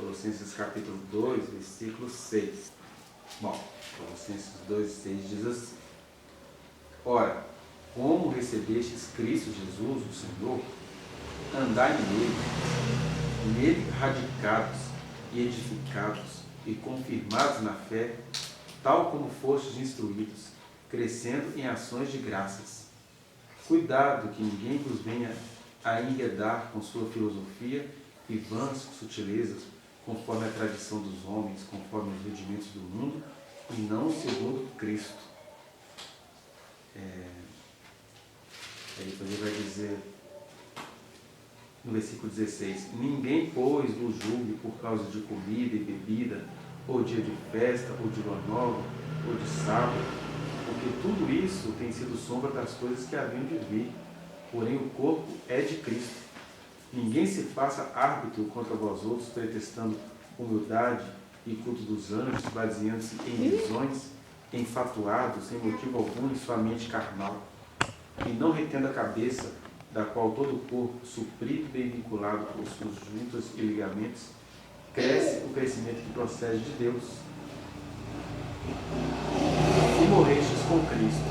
Colossenses capítulo 2, versículo 6. Bom, Colossenses 2, 6 diz assim: Ora, como recebestes Cristo Jesus, o Senhor, andai nele radicados e edificados e confirmados na fé, tal como fostes instruídos, crescendo em ações de graças. Cuidado que ninguém vos venha a enredar com sua filosofia e vãs sutilezas, conforme a tradição dos homens, conforme os rudimentos do mundo, e não segundo Cristo. Aí depois ele vai dizer, no versículo 16: Ninguém, pois, vos julgue por causa de comida e bebida, ou dia de festa, ou de lua nova, ou de sábado, porque tudo isso tem sido sombra das coisas que haviam de vir, porém o corpo é de Cristo. Ninguém se faça árbitro contra vós outros, pretextando humildade e culto dos anjos, baseando-se em visões, enfatuados, sem motivo algum em sua mente carnal, e não retendo a cabeça, da qual todo o corpo, suprido e bem vinculado por suas juntas e ligamentos, cresce o crescimento que procede de Deus. E morrestes com Cristo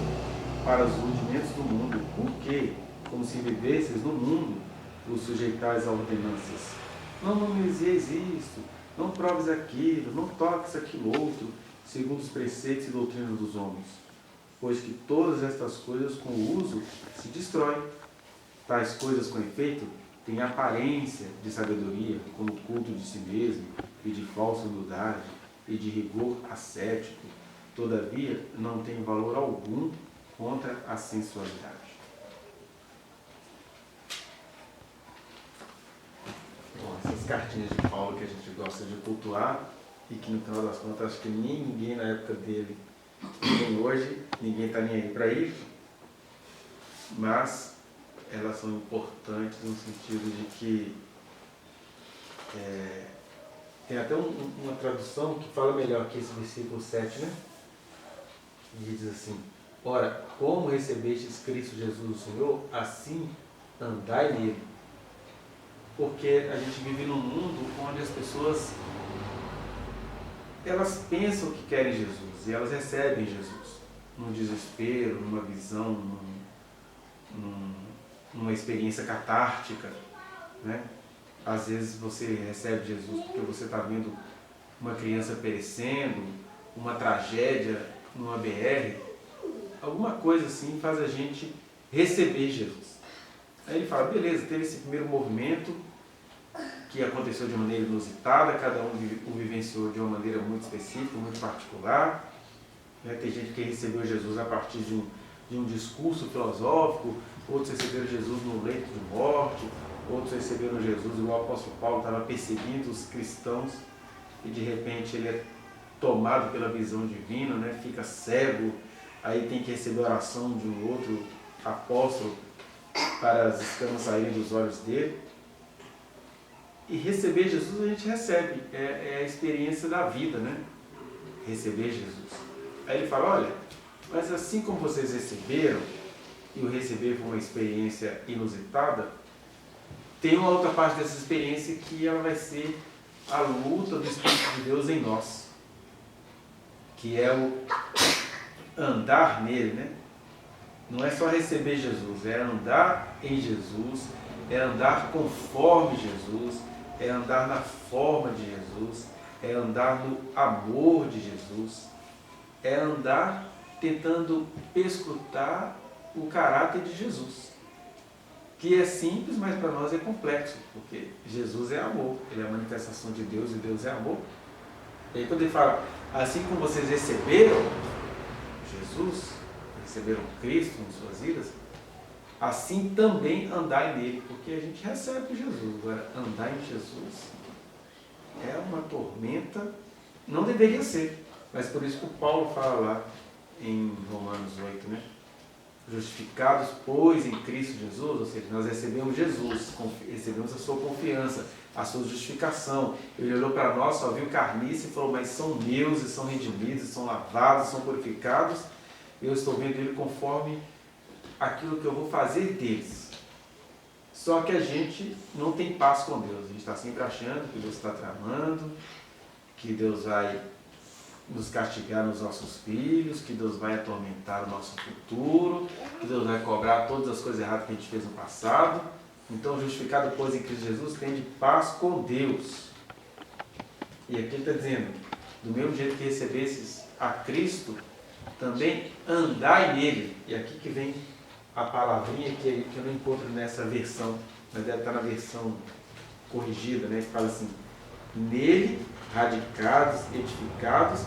para os rudimentos do mundo, porque, como se vivesseis no mundo, vos sujeitais a ordenanças. Não manuseis isto, não proves aquilo, não toques aquilo outro, segundo os preceitos e doutrinas dos homens. Pois que todas estas coisas com o uso se destroem. Tais coisas, com efeito, têm aparência de sabedoria, como culto de si mesmo, e de falsa humildade, e de rigor ascético. Todavia, não tem valor algum contra a sensualidade. Bom, essas cartinhas de Paulo que a gente gosta de cultuar, e que no final das contas, acho que ninguém na época dele, nem hoje, ninguém está nem aí para isso, mas elas são importantes no sentido de que tem até uma tradução que fala melhor que esse versículo 7, né? E diz assim: Ora, como recebestes Cristo Jesus o Senhor, assim andai nele. Porque a gente vive num mundo onde as pessoas elas pensam que querem Jesus e elas recebem Jesus num desespero, numa visão, numa experiência catártica, né? Às vezes você recebe Jesus porque você está vendo uma criança perecendo, uma tragédia numa BR, alguma coisa assim faz a gente receber Jesus. Aí ele fala, beleza, teve esse primeiro movimento que aconteceu de maneira inusitada, cada um o vivenciou de uma maneira muito específica, muito particular, né? Tem gente que recebeu Jesus a partir de um discurso filosófico, outros receberam Jesus no leito de morte, outros receberam Jesus e o apóstolo Paulo estava perseguindo os cristãos e de repente ele é tomado pela visão divina, né? Fica cego, aí tem que receber a oração de um outro apóstolo para as escamas saírem dos olhos dele. E receber Jesus a gente recebe, é a experiência da vida, né? Receber Jesus. Aí ele fala, olha, mas assim como vocês receberam, e o receber foi uma experiência inusitada, tem uma outra parte dessa experiência que ela vai ser a luta do Espírito de Deus em nós, que é o andar nele, né? Não é só receber Jesus, é andar em Jesus, é andar conforme Jesus, é andar na forma de Jesus, é andar no amor de Jesus, é andar tentando escutar o caráter de Jesus, que é simples, mas para nós é complexo, porque Jesus é amor, ele é a manifestação de Deus e Deus é amor. E aí quando ele fala, assim como vocês receberam Jesus, receberam Cristo em suas vidas, assim também andai nele, porque a gente recebe Jesus. Agora, andar em Jesus é uma tormenta, não deveria ser, mas por isso que o Paulo fala lá em Romanos 8, né? Justificados, pois, em Cristo Jesus, ou seja, nós recebemos Jesus, recebemos a sua confiança, a sua justificação. Ele olhou para nós, só viu carniça e falou, mas são meus, e são redimidos, e são lavados, são purificados, eu estou vendo ele conforme aquilo que eu vou fazer deles. Só que a gente não tem paz com Deus. A gente está sempre achando que Deus está tramando, que Deus vai nos castigar nos nossos filhos, que Deus vai atormentar o nosso futuro, que Deus vai cobrar todas as coisas erradas que a gente fez no passado. Então, justificado, pois, em Cristo Jesus, tem de paz com Deus. E aqui ele está dizendo, do mesmo jeito que recebesses a Cristo, também andai nele. E aqui que vem a palavrinha que eu não encontro nessa versão, mas deve estar na versão corrigida, né? Que fala assim, nele, radicados, edificados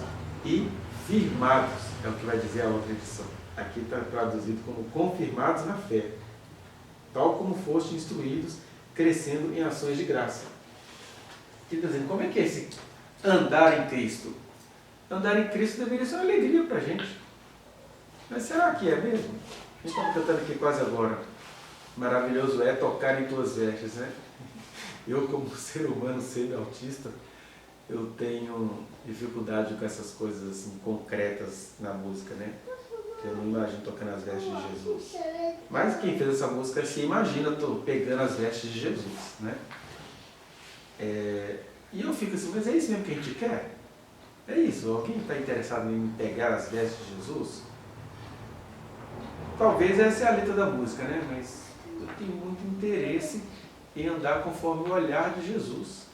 e firmados. É o que vai dizer a outra edição. Aqui está traduzido como confirmados na fé, tal como foste instruídos, crescendo em ações de graça. Ele está dizendo, como é que é esse andar em Cristo? Andar em Cristo deveria ser uma alegria para a gente. Mas será que é mesmo? A gente está cantando aqui quase agora. Maravilhoso é tocar em tuas vestes, né? Eu, como ser humano, sendo autista, eu tenho dificuldade com essas coisas assim, concretas na música, né? Eu não imagino tocando as vestes de Jesus. Mas quem fez essa música se imagina pegando as vestes de Jesus, né? E eu fico assim, mas é isso mesmo que a gente quer? É isso? Alguém está interessado em pegar as vestes de Jesus? Talvez essa é a letra da música, né? Mas eu tenho muito interesse em andar conforme o olhar de Jesus.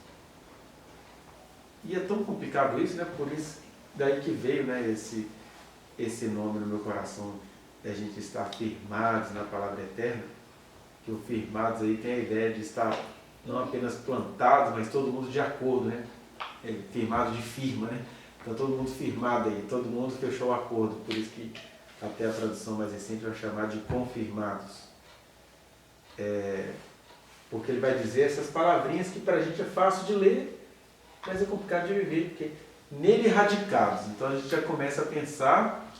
E é tão complicado isso, né? Por isso, daí que veio, né, esse nome no meu coração, da gente estar firmados na palavra eterna, que o firmados aí tem a ideia de estar não apenas plantados, mas todo mundo de acordo, né? Firmado de firma, né? Então todo mundo firmado aí, todo mundo fechou o acordo, por isso que até a tradução mais recente vai chamar de confirmados. Porque ele vai dizer essas palavrinhas que para a gente é fácil de ler, mas é complicado de viver, porque nele radicados. Então a gente já começa a pensar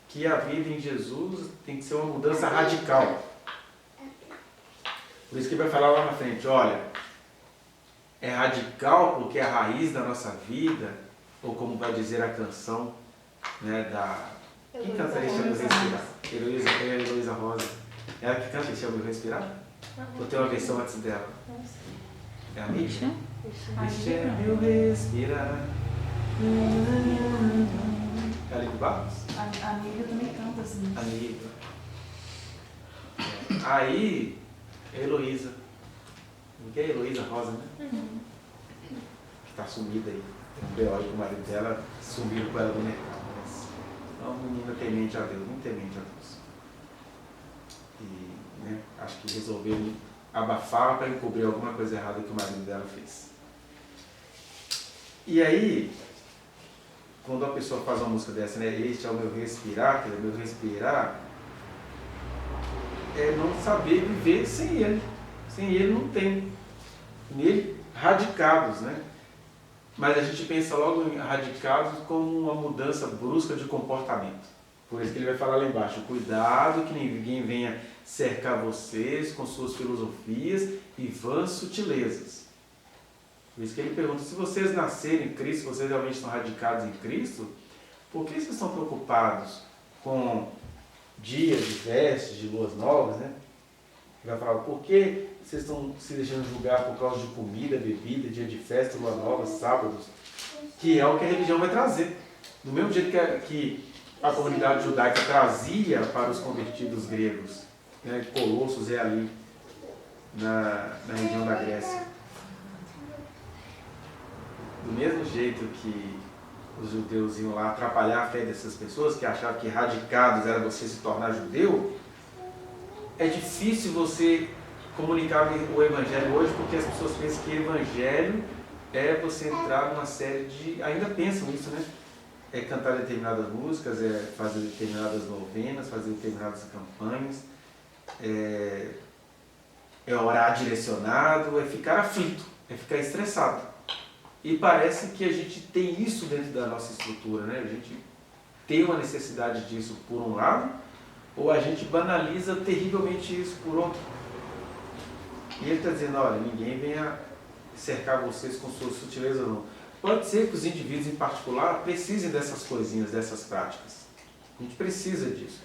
que a vida em Jesus tem que ser uma mudança radical. Por isso que ele vai falar lá na frente, olha, é radical porque é a raiz da nossa vida, ou como vai dizer a canção, né, da... Quem canta Deixa Eu Respirar? Heloísa Rosa. Ela que canta Deixa Eu Respirar? Ou tem uma versão antes dela? É a Mídia? Deixa eu respirar. É a Lívia Barros? A amiga também canta assim. Amiga. Aí, Heloísa. Não é Heloísa Rosa, né? Uhum. Que está sumida aí. Tem um B.O. com o marido dela, sumiram com ela do mercado. Mas é uma menina temente a Deus, muito temente a Deus. E, né, acho que resolveu abafar para encobrir alguma coisa errada que o marido dela fez. E aí, quando a pessoa faz uma música dessa, né, este é o meu respirar, que é o meu respirar, é não saber viver sem ele. Sem ele não tem. Nele, radicados, né? Mas a gente pensa logo em radicados como uma mudança brusca de comportamento. Por isso que ele vai falar lá embaixo, cuidado que ninguém venha cercar vocês com suas filosofias e vãs sutilezas. Por isso que ele pergunta, se vocês nascerem em Cristo, se vocês realmente estão radicados em Cristo, por que vocês estão preocupados com dias de festas, de luas novas, né? Ele vai falar, por que vocês estão se deixando julgar por causa de comida, bebida, dia de festa, lua nova, sábados, que é o que a religião vai trazer. Do mesmo jeito que a comunidade judaica trazia para os convertidos gregos, né? Colossos é ali na região da Grécia. Do mesmo jeito que os judeus iam lá atrapalhar a fé dessas pessoas, que achavam que radicados era você se tornar judeu, é difícil você comunicar o evangelho hoje, porque as pessoas pensam que evangelho é você entrar numa série de... Ainda pensam isso, né? É cantar determinadas músicas, é fazer determinadas novenas, fazer determinadas campanhas, é orar direcionado, é ficar aflito, é ficar estressado. E parece que a gente tem isso dentro da nossa estrutura, né? A gente tem uma necessidade disso por um lado, ou a gente banaliza terrivelmente isso por outro. E ele está dizendo, olha, ninguém venha cercar vocês com suas sutilezas não. Pode ser que os indivíduos em particular precisem dessas coisinhas, dessas práticas. A gente precisa disso.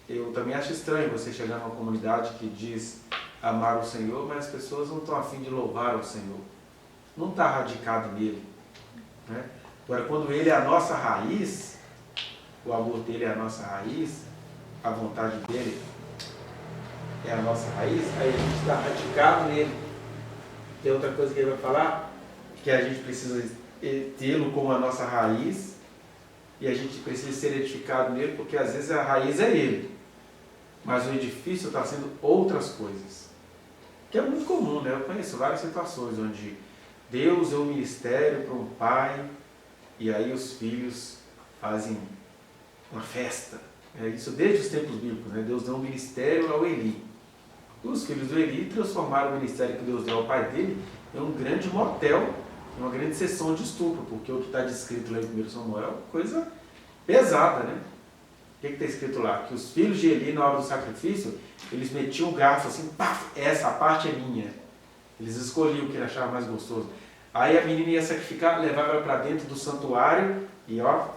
Eu também acho estranho você chegar numa comunidade que diz amar o Senhor, mas as pessoas não estão a fim de louvar o Senhor. Não está radicado nele. Né? Agora, quando ele é a nossa raiz, o amor dele é a nossa raiz, a vontade dele é a nossa raiz, aí a gente está radicado nele. Tem outra coisa que ele vai falar, que a gente precisa tê-lo como a nossa raiz, e a gente precisa ser edificado nele, porque às vezes a raiz é ele, mas o edifício está sendo outras coisas. Que é muito comum, né? Eu conheço várias situações onde Deus é um ministério para um pai, e aí os filhos fazem uma festa. É isso desde os tempos bíblicos, né? Deus deu um ministério ao Eli. Os filhos do Eli transformaram o ministério que Deus deu ao pai dele em um grande motel, uma grande sessão de estupro, porque o que está descrito lá em 1 Samuel é uma coisa pesada, né? O que está escrito lá? Que os filhos de Eli, na hora do sacrifício, eles metiam o garfo assim, pá, essa parte é minha. Eles escolhiam o que ele achava mais gostoso. Aí a menina ia sacrificar, levava ela para dentro do santuário e ó,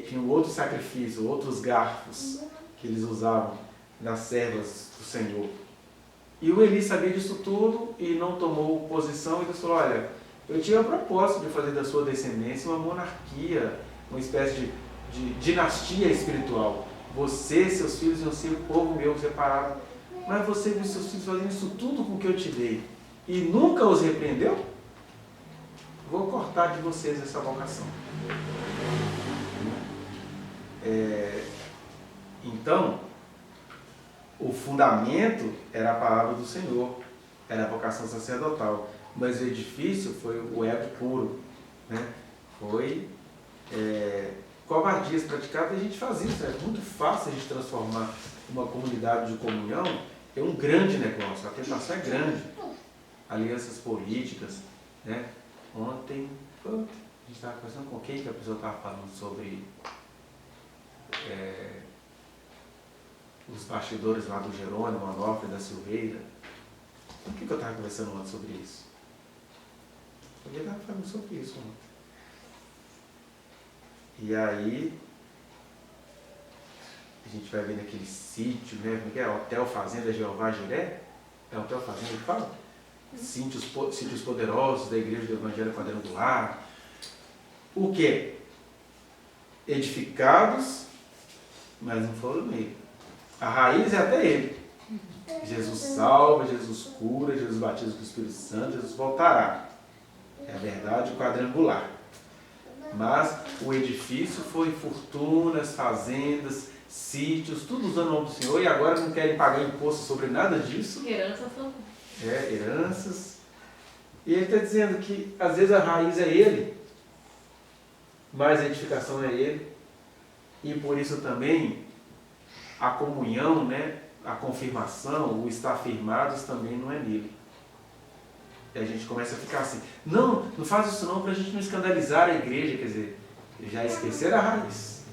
tinha um outro sacrifício, outros garfos que eles usavam nas servas do Senhor. E o Eli sabia disso tudo e não tomou posição e Deus falou, olha, eu tinha o propósito de fazer da sua descendência uma monarquia, uma espécie de dinastia espiritual. Você e seus filhos iam ser o povo meu separado. Mas você viu seus filhos fazendo isso tudo com o que eu te dei e nunca os repreendeu? Vou cortar de vocês essa vocação. Então, o fundamento era a palavra do Senhor, era a vocação sacerdotal, mas o edifício foi o ego puro, né? Foi covardias praticadas e a gente faz isso. É muito fácil a gente transformar uma comunidade de comunhão em um grande negócio, a tentação é grande. Alianças políticas, né? Ontem, a gente estava conversando com quem que a pessoa estava falando sobre os bastidores lá do Jerônimo, Onofre, da Silveira. Por que eu estava conversando ontem sobre isso? Porque eu estava falando sobre isso ontem. E aí, a gente vai ver naquele sítio, né? Como é que é? Hotel Fazenda Jeová Jiré? É Hotel Fazenda que fala? Sítios poderosos da Igreja do Evangelho Quadrangular. O quê? Edificados, mas não foram do meio. A raiz é até ele. Jesus salva, Jesus cura, Jesus batiza com o Espírito Santo, Jesus voltará. É a verdade quadrangular. Mas o edifício foi fortunas, fazendas, sítios, tudo usando o nome do Senhor, e agora não querem pagar imposto sobre nada disso. Heranças também. Heranças. E ele está dizendo que às vezes a raiz é ele, mas a edificação é ele. E por isso também a comunhão, né, a confirmação, o estar firmados também não é nele. E a gente começa a ficar assim, não faz isso não para a gente não escandalizar a igreja, quer dizer, já esquecer a raiz.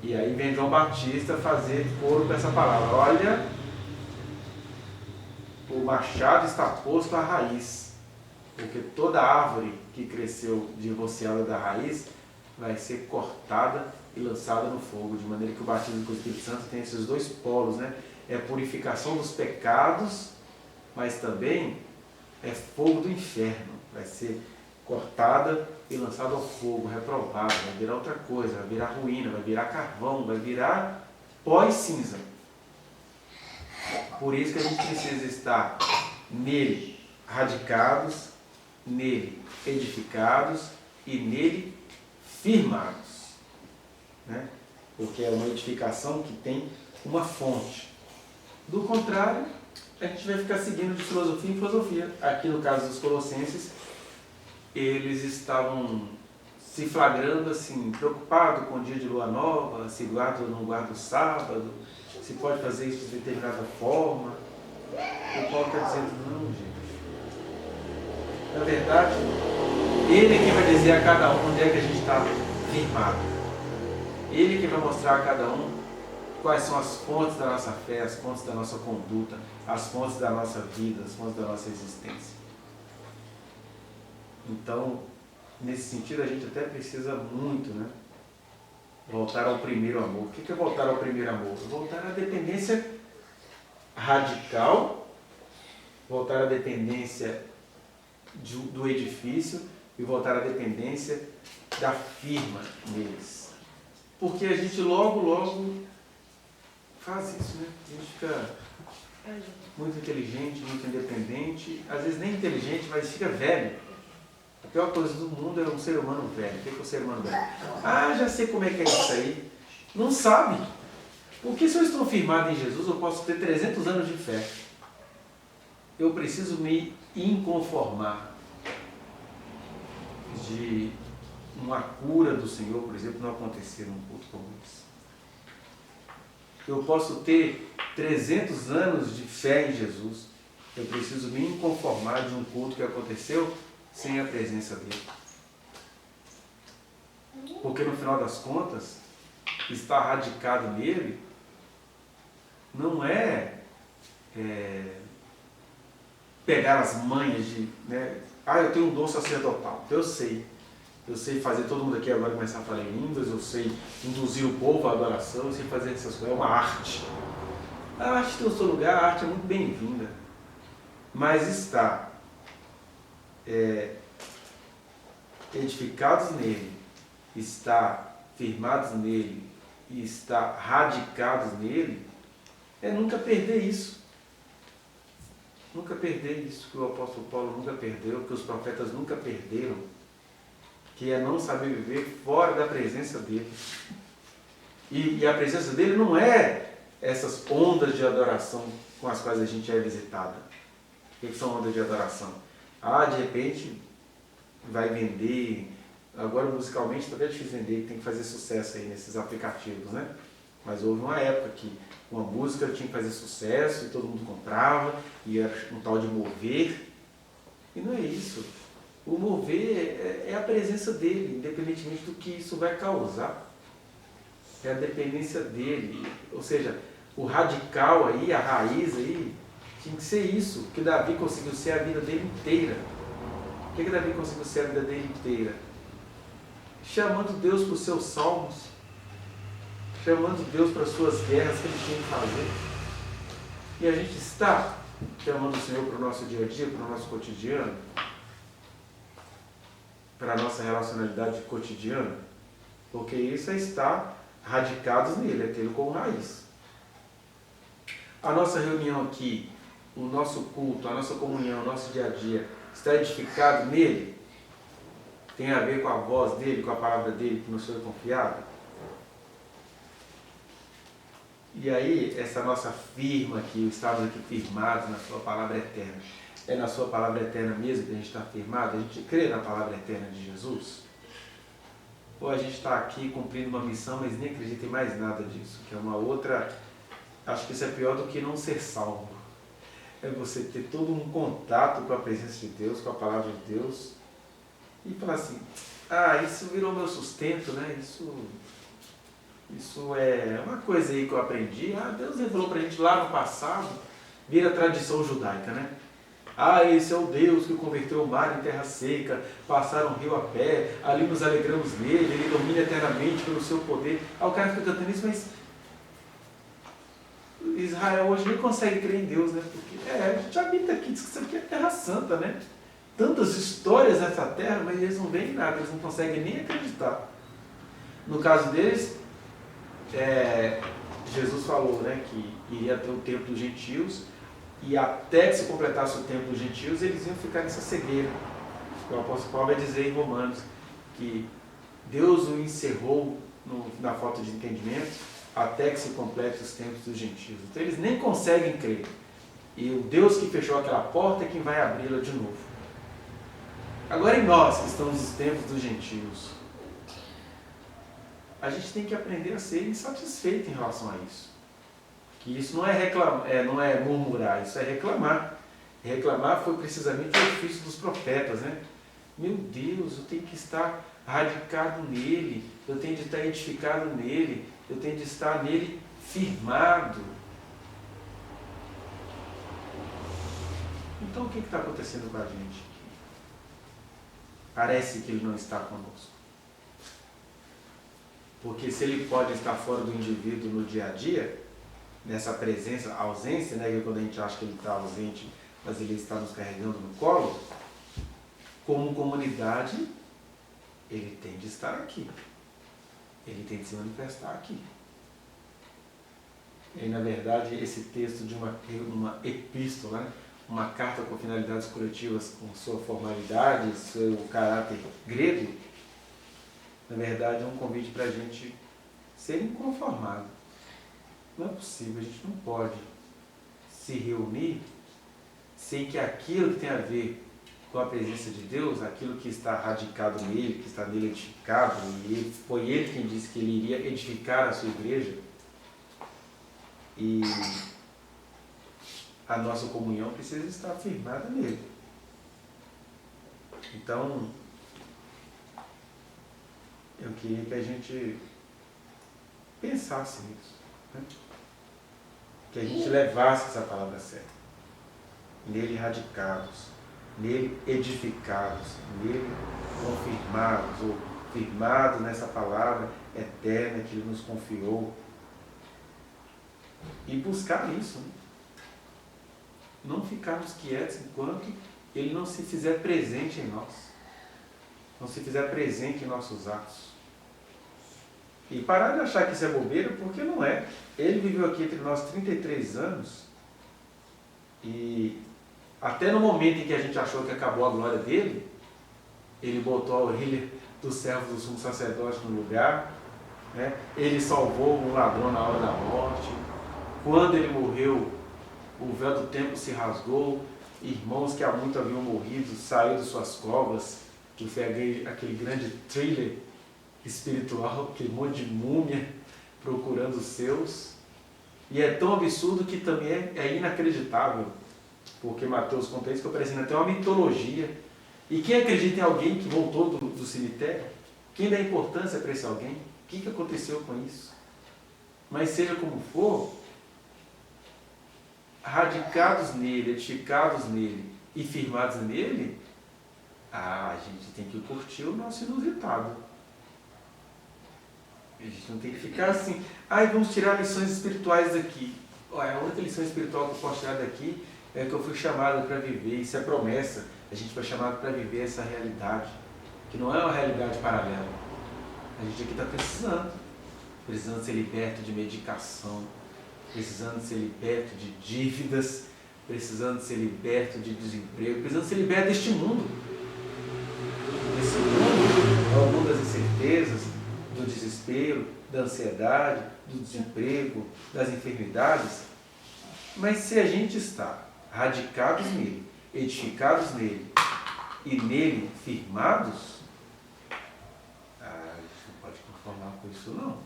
E aí vem João Batista fazer coro com essa palavra, olha, o machado está posto à raiz, porque toda árvore que cresceu divorciada da raiz vai ser cortada e lançada no fogo, de maneira que o batismo com o Espírito Santo tem esses dois polos, né? É a purificação dos pecados, mas também é fogo do inferno, vai ser cortada e lançada ao fogo, reprovada, vai virar outra coisa, vai virar ruína, vai virar carvão, vai virar pó e cinza. Por isso que a gente precisa estar nele radicados, nele edificados e nele firmados, né? Porque é uma edificação que tem uma fonte. Do contrário, a gente vai ficar seguindo de filosofia em filosofia. Aqui no caso dos Colossenses, eles estavam se flagrando assim, preocupados com o dia de lua nova, se guarda ou não guarda o sábado, se pode fazer isso de determinada forma. O Paulo está dizendo, não, gente. Na verdade, ele é que vai dizer a cada um onde é que a gente está firmado. Ele que vai mostrar a cada um quais são as fontes da nossa fé, as fontes da nossa conduta, as fontes da nossa vida, as fontes da nossa existência. Então, nesse sentido, a gente até precisa muito, né? Voltar ao primeiro amor. O que é voltar ao primeiro amor? Voltar à dependência radical, voltar à dependência do edifício e voltar à dependência da firma neles. Porque a gente logo faz isso, né? A gente fica muito inteligente, muito independente, às vezes nem inteligente, mas fica velho. A pior coisa do mundo é um ser humano velho. O que é um ser humano velho? Ah, já sei como é que é isso aí. Não sabe. Porque se eu estou firmado em Jesus, eu posso ter 300 anos de fé. Eu preciso me inconformar de uma cura do Senhor, por exemplo, não acontecer num culto como esse. Eu posso ter 300 anos de fé em Jesus. Eu preciso me inconformar de um culto que aconteceu sem a presença dele. Porque no final das contas, estar radicado nele não é pegar as manhas de... Né? Ah, eu tenho um dom sacerdotal. Eu sei fazer todo mundo aqui agora começar a falar em línguas, eu sei induzir o povo à adoração, eu sei fazer essas coisas. É uma arte. A arte tem o seu lugar, a arte é muito bem-vinda. Mas estar edificados nele, estar firmados nele e estar radicados nele, é nunca perder isso. Nunca perder isso que o apóstolo Paulo nunca perdeu, que os profetas nunca perderam, que é não saber viver fora da presença dele. E a presença dele não é essas ondas de adoração com as quais a gente é visitado. O que são ondas de adoração? Ah, de repente vai vender, agora musicalmente está até difícil vender, tem que fazer sucesso aí nesses aplicativos, né? Mas houve uma época que uma música tinha que fazer sucesso e todo mundo comprava, e era um tal de mover. E não é isso. O mover é a presença dele, independentemente do que isso vai causar. É a dependência dele. Ou seja, o radical aí, a raiz aí, tinha que ser isso, que Davi conseguiu ser a vida dele inteira. O que Davi conseguiu ser a vida dele inteira? Chamando Deus para os seus salmos, chamando Deus para as suas guerras que ele tinha que fazer. E a gente está chamando o Senhor para o nosso dia a dia, para o nosso cotidiano, para a nossa relacionalidade cotidiana, porque isso é estar radicados nele, é tê-lo como raiz. A nossa reunião aqui, o nosso culto, a nossa comunhão, o nosso dia a dia, está edificado nele? Tem a ver com a voz dele, com a palavra dele que nos foi confiada? E aí, essa nossa firma aqui, estamos aqui firmados na sua palavra eterna. É na sua palavra eterna mesmo que a gente está firmado? A gente crê na palavra eterna de Jesus? Ou a gente está aqui cumprindo uma missão, mas nem acredita em mais nada disso? Que é uma outra... Acho que isso é pior do que não ser salvo. É você ter todo um contato com a presença de Deus, com a palavra de Deus, e falar assim, isso virou meu sustento, né? Isso é uma coisa aí que eu aprendi. Deus revelou para a gente lá no passado, vira tradição judaica, né? Esse é o Deus que converteu o mar em terra seca, passaram o rio a pé, ali nos alegramos nele, ele domina eternamente pelo seu poder. O cara fica cantando isso, mas Israel hoje nem consegue crer em Deus, né? Porque a gente habita aqui, diz que isso aqui é terra santa, né? Tantas histórias nessa terra, mas eles não veem nada, eles não conseguem nem acreditar. No caso deles, Jesus falou, né, que iria ter o tempo dos gentios, e até que se completasse o tempo dos gentios, eles iam ficar nessa cegueira. O apóstolo Paulo vai dizer em Romanos que Deus o encerrou na falta de entendimento até que se complete os tempos dos gentios. Então eles nem conseguem crer. E o Deus que fechou aquela porta é quem vai abri-la de novo. Agora em nós, que estamos nos tempos dos gentios, a gente tem que aprender a ser insatisfeito em relação a isso. Que isso não é murmurar, isso é reclamar. Reclamar foi precisamente o ofício dos profetas, né? Meu Deus, eu tenho que estar radicado nele, eu tenho de estar edificado nele, eu tenho de estar nele firmado. Então o que está acontecendo com a gente? Parece que ele não está conosco. Porque se ele pode estar fora do indivíduo no dia a dia, nessa presença, ausência, né? Quando a gente acha que ele está ausente, mas ele está nos carregando no colo, como comunidade, ele tem de estar aqui. Ele tem de se manifestar aqui. E, na verdade, esse texto de uma epístola, né? Uma carta com finalidades coletivas, com sua formalidade, seu caráter grego, na verdade é um convite para a gente ser inconformado. Não é possível, a gente não pode se reunir sem que aquilo que tem a ver com a presença de Deus, aquilo que está radicado nele, que está nele edificado, e foi ele quem disse que ele iria edificar a sua igreja, e a nossa comunhão precisa estar firmada nele. Então, eu queria que a gente pensasse nisso, né? Que a gente levasse essa palavra a sério. Nele radicados, nele edificados, nele confirmados, ou firmados nessa palavra eterna que ele nos confiou. E buscar isso, né? Não ficarmos quietos enquanto ele não se fizer presente em nós, não se fizer presente em nossos atos. E parar de achar que isso é bobeira, porque não é. Ele viveu aqui entre nós 33 anos, e até no momento em que a gente achou que acabou a glória dele, ele botou a orelha do servo do sumo sacerdote no lugar, né? Ele salvou um ladrão na hora da morte. Quando ele morreu, o véu do templo se rasgou, irmãos que há muito haviam morrido saíram de suas covas, que foi aquele grande thriller espiritual, aquele monte de múmia procurando os seus. E é tão absurdo que também é inacreditável, porque Mateus conta isso, que parece até uma mitologia. E quem acredita em alguém que voltou do cemitério? Quem dá importância para esse alguém? O que aconteceu com isso? Mas seja como for, radicados nele, edificados nele e firmados nele, a gente tem que curtir o nosso inusitado. A gente não tem que ficar assim, vamos tirar lições espirituais daqui. A única lição espiritual que eu posso tirar daqui é que eu fui chamado para viver, isso é promessa. A gente foi chamado para viver essa realidade, que não é uma realidade paralela. A gente aqui está precisando ser liberto de medicação, precisando ser liberto de dívidas, precisando ser liberto de desemprego, precisando ser liberto deste mundo. Esse mundo é o mundo das incertezas, do desespero, da ansiedade, do desemprego, das enfermidades. Mas se a gente está radicados nele, edificados nele e nele firmados, a gente não pode conformar com isso não.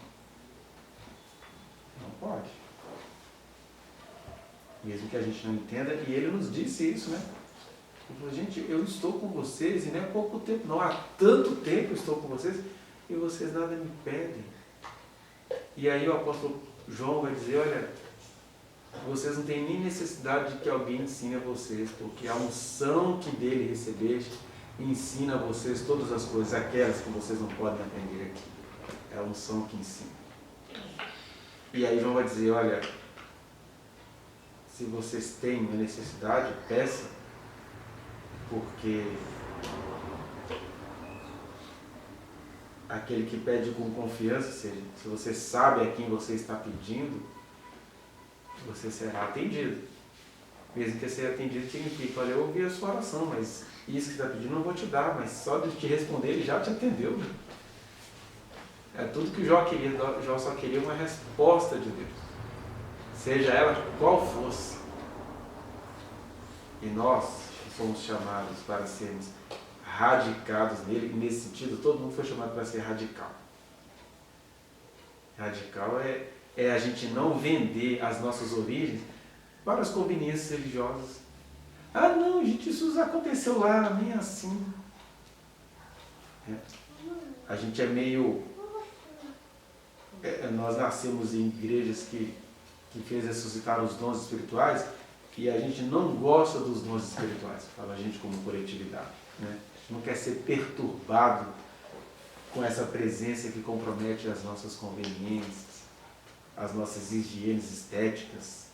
Não pode. Mesmo que a gente não entenda, e ele nos disse isso, né? Ele falou, gente, eu estou com vocês, e não é pouco tempo, não, há tanto tempo eu estou com vocês, e vocês nada me pedem. E aí o apóstolo João vai dizer, olha, vocês não têm nem necessidade de que alguém ensine a vocês, porque a unção que dele recebeste ensina a vocês todas as coisas, aquelas que vocês não podem aprender aqui. É a unção que ensina. E aí João vai dizer, olha, se vocês têm uma necessidade, peça, porque aquele que pede com confiança, se você sabe a quem você está pedindo, você será atendido. Mesmo que ser atendido significa, olha, eu ouvi a sua oração, mas isso que você está pedindo eu não vou te dar, mas só de te responder ele já te atendeu. É tudo que Jó queria, Jó só queria uma resposta de Deus, seja ela qual fosse. E nós fomos chamados para sermos radicados nele, e nesse sentido todo mundo foi chamado para ser radical. Radical é a gente não vender as nossas origens para as conveniências religiosas. Não, gente, isso aconteceu lá, nem assim. A gente é meio... nós nascemos em igrejas que fez ressuscitar os dons espirituais, e a gente não gosta dos dons espirituais, fala a gente como coletividade, né? Não quer ser perturbado com essa presença que compromete as nossas conveniências, as nossas higienes estéticas.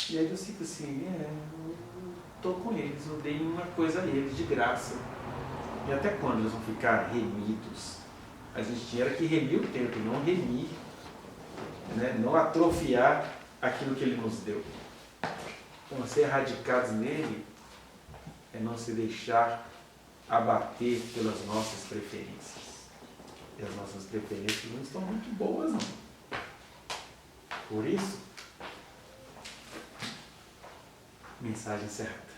E aí eu fico assim, eu tô com eles, eu dei uma coisa a eles de graça. E até quando eles vão ficar remidos? A gente tinha que remir o tempo, não remir, né? Não atrofiar aquilo que ele nos deu. Então, ser radicados nele é não se deixar abater pelas nossas preferências. E as nossas preferências não estão muito boas, não. Por isso, mensagem certa.